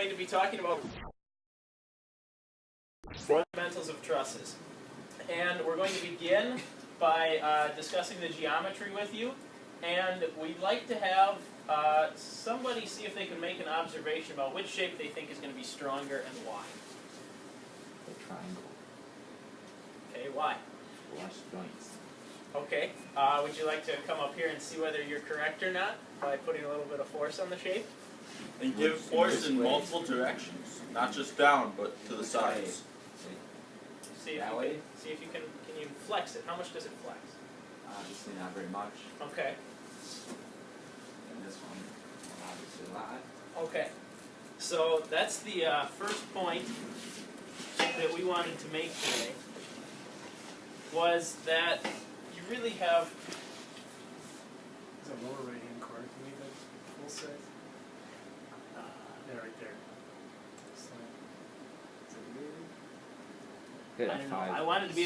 going to be talking about fundamentals of trusses. And we're going to begin by discussing the geometry with you. And we'd like to have somebody see if they can make an observation about which shape they think is going to be stronger and why. The triangle. Okay, why? Flush joints. Okay, would you like to come up here and see whether you're correct or not by putting a little bit of force on the shape? And give force in multiple directions, not just down, but to the sides. See if you can you flex it? How much does it flex? Obviously not very much. Okay. And this one, obviously a lot. Okay. So that's the first point that we wanted to make today, was that you really have... Is that lower right-hand corner to me that full size? Yeah, right there. Good. I don't know. I wanted to be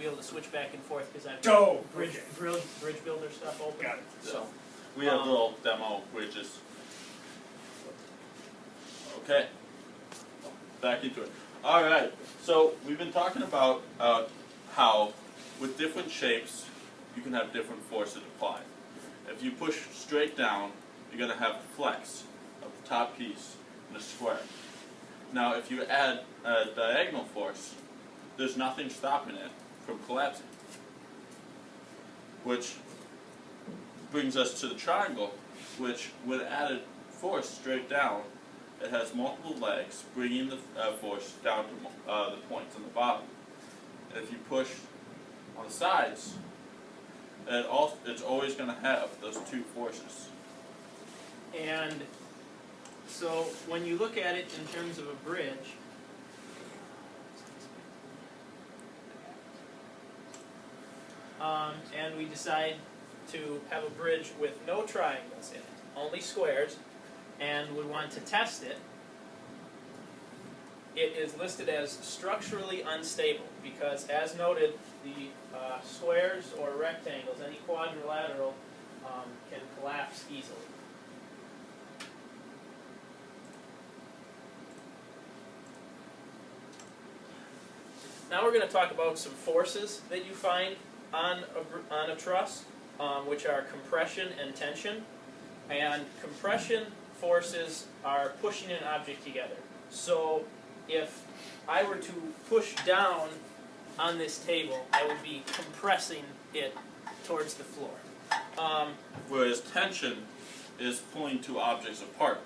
able to switch back and forth because I've Oh, got bridge builder stuff open. Got it. So We have little demo bridges. Okay. Back into it. Alright, so we've been talking about how with different shapes you can have different forces applied. If you push straight down, you're going to have the flex of the top piece in a square. Now if you add a diagonal force, there's nothing stopping it from collapsing. Which brings us to the triangle, which with added force straight down, it has multiple legs, bringing the force down to the points on the bottom. And if you push on the sides, it's always going to have those two forces. And so when you look at it in terms of a bridge, and we decide to have a bridge with no triangles in it, only squares, and we want to test it, it is listed as structurally unstable because, as noted, the squares or rectangles, any quadrilateral, can collapse easily. Now we're going to talk about some forces that you find on a truss, which are compression and tension. And compression forces are pushing an object together. So if I were to push down on this table, I would be compressing it towards the floor. Whereas tension is pulling two objects apart.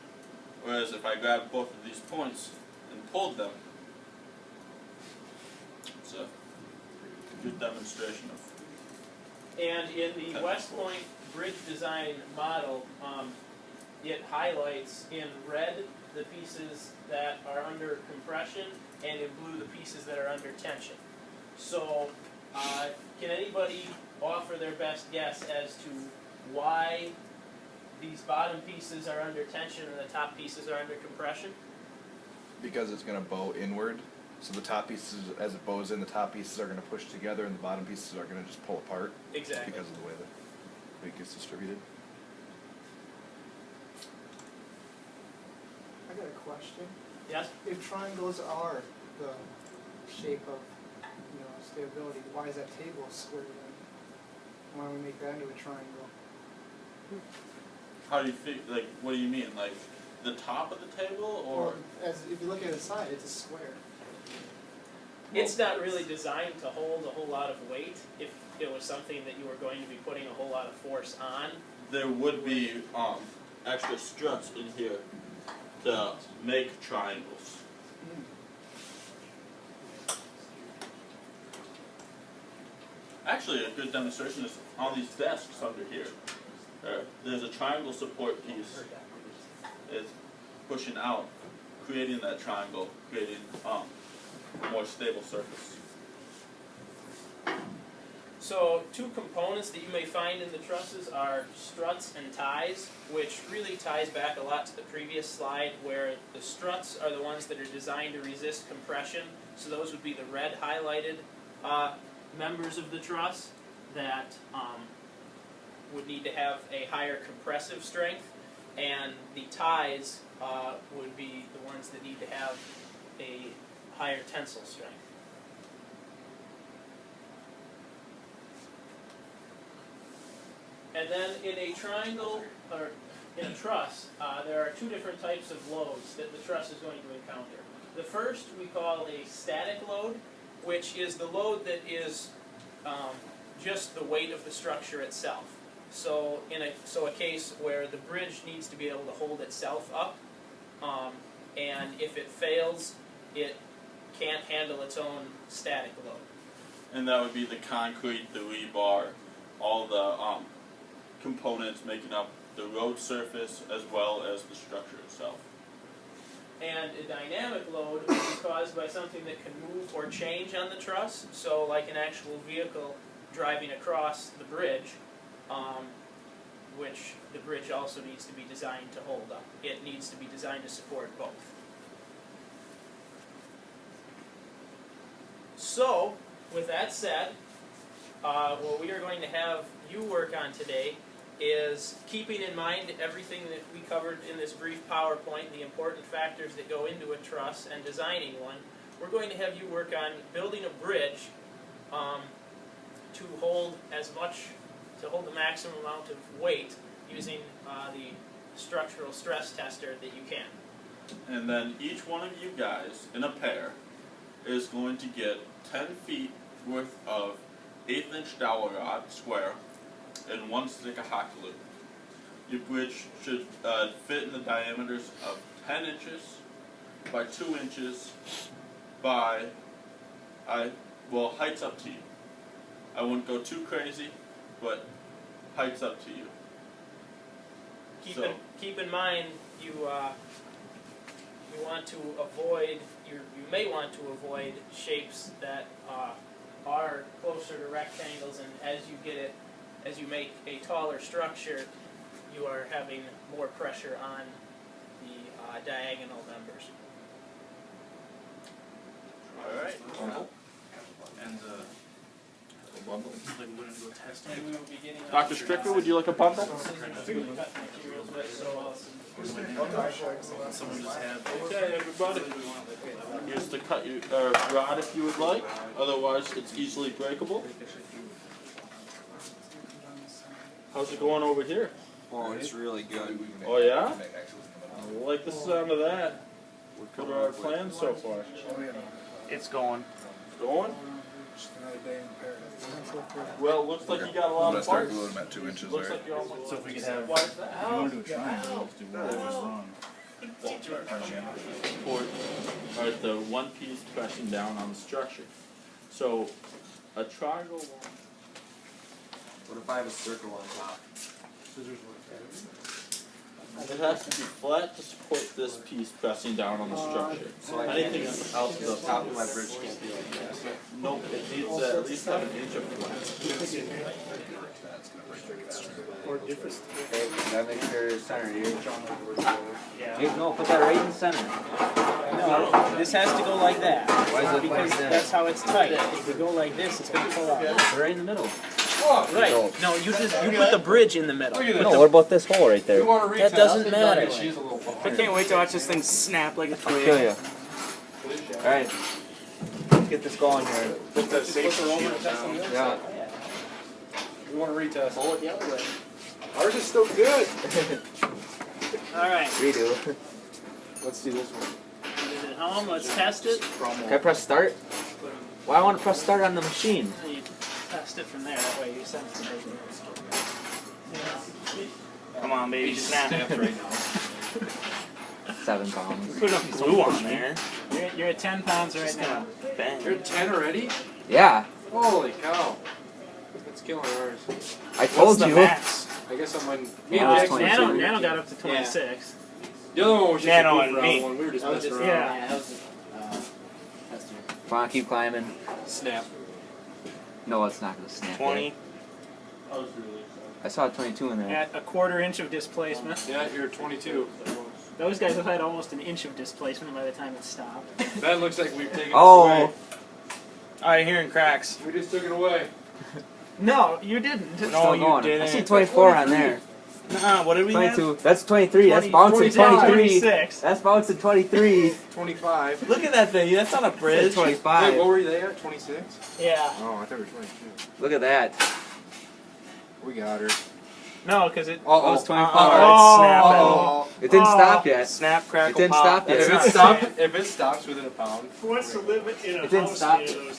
Whereas if I grab both of these points and pulled them, it's a good demonstration of... And in the West Point bridge design model, it highlights in red the pieces that are under compression and in blue the pieces that are under tension. So can anybody offer their best guess as to why these bottom pieces are under tension and the top pieces are under compression? Because it's going to bow inward. So the top pieces, as it bows in, the top pieces are going to push together and the bottom pieces are going to just pull apart. Exactly. Because of the way the weight gets distributed. I got a question. Yes? If triangles are the shape of, stability, why is that table square then? Why don't we make that into a triangle? How do you feel, like, what do you mean? Like, the top of the table, or? If you look at the side, it's a square. It's not really designed to hold a whole lot of weight if it was something that you were going to be putting a whole lot of force on. There would be extra struts in here to make triangles. Actually, a good demonstration is on these desks under here. There's a triangle support piece. It's pushing out, creating that triangle, creating a more stable surface. So two components that you may find in the trusses are struts and ties, which really ties back a lot to the previous slide where the struts are the ones that are designed to resist compression. So those would be the red highlighted members of the truss that would need to have a higher compressive strength, and the ties would be the ones ones that need to have a higher tensile strength. And then in a triangle, or in a truss, there are two different types of loads that the truss is going to encounter. The first we call a static load, which is the load that is just the weight of the structure itself. So a case where the bridge needs to be able to hold itself up, and if it fails, it can't handle its own static load. And that would be the concrete, the rebar, all the components making up the road surface as well as the structure itself. And a dynamic load would be caused by something that can move or change on the truss, so like an actual vehicle driving across the bridge, which the bridge also needs to be designed to hold up. It needs to be designed to support both. So, with that said, what we are going to have you work on today is keeping in mind everything that we covered in this brief PowerPoint, the important factors that go into a truss and designing one. We're going to have you work on building a bridge to hold the maximum amount of weight using the structural stress tester that you can. And then each one of you guys in a pair is going to get 10 feet worth of 1/8 inch dowel rod, square, and 1 stick of hot glue. Your bridge should fit in the diameters of 10 inches by 2 inches by, height's up to you. I wouldn't go too crazy, but height's up to you. Keep in mind you want to avoid, you may want to avoid shapes that are closer to rectangles, and as you make a taller structure, you are having more pressure on the diagonal members. All right. And like we're gonna do a test. And we will be getting Dr. Stricker, would you like a bundle? Someone just have. Okay, everybody. Here's the cut rod if you would like. Otherwise, it's easily breakable. How's it going over here? Oh, it's really good. Oh yeah? I like the sound of that. What are our plans so far? It's going. Going? Just another day in paradise. Well, looks like you got a lot I'm gonna of start parts. gluing them at 2 inches Looks there. like you're almost. So if we could have. Why is that? If you want to do a triangle, let's do whatever's wrong. Alright, the one piece pressing down on the structure. So, a triangle. What if I have a circle on top? It has to be flat to support this piece pressing down on the structure. So Anything else, the top of my bridge can't be like that. Nope, it needs at least have an inch of flat. Or different. Okay, gotta make sure it's centered here. Hey, no, put that right in the center. No, this has to go like that. Why is it Because like that? that's how it's tight. If we go like this, it's going to pull out. Put it right in the middle. Right. No, you put the bridge in the middle. No, what about this hole right there? That doesn't matter. I can't wait to watch this thing snap like a I'll kill you. Alright. Let's get this going here. Yeah. We want to retest. Pull it the other way. Ours is still good. Alright. Redo. Let's do this one. Is it home? Let's test it. Can I press start? Why I want to press start on the machine? You test it from there. That way you sense it. Come on, baby, snap. 7 pounds. Put enough glue on there. You're at 10 pounds right now. Bang. You're at 10 already? Yeah, Holy cow. That's killing ours. I told What's the you. max? I guess I'm on. Nano got up to 26. The other one was just Nano a and goof me. around one. We were just messing around. Yeah. that was tester. Come on, keep climbing. Snap. No, it's not gonna snap. 20. Yet. I saw a 22 in there. At a 1/4 inch of displacement. Yeah, you're at 22. Those guys have had almost an inch of displacement by the time it stopped. That looks like we've taken Oh. it away. Alright, hearing cracks. We just took it away. No, you didn't. It's No, still you going. didn't. I see 24 on there. Nah, what did we have? 22. That's 23. That's bouncing 23. 26. That's bouncing 23. 25. Look at that thing. That's not a It's bridge. 25. Wait, what were they at? 26? Yeah. Oh, I thought we were 22. Look at that. We got her. No, because it. Oh, it's 25. Oh, Oh. It didn't stop yet. Snap, crackle, It didn't pop. stop yet. If it stops within a pound. Who wants to live in a It didn't house stop. near those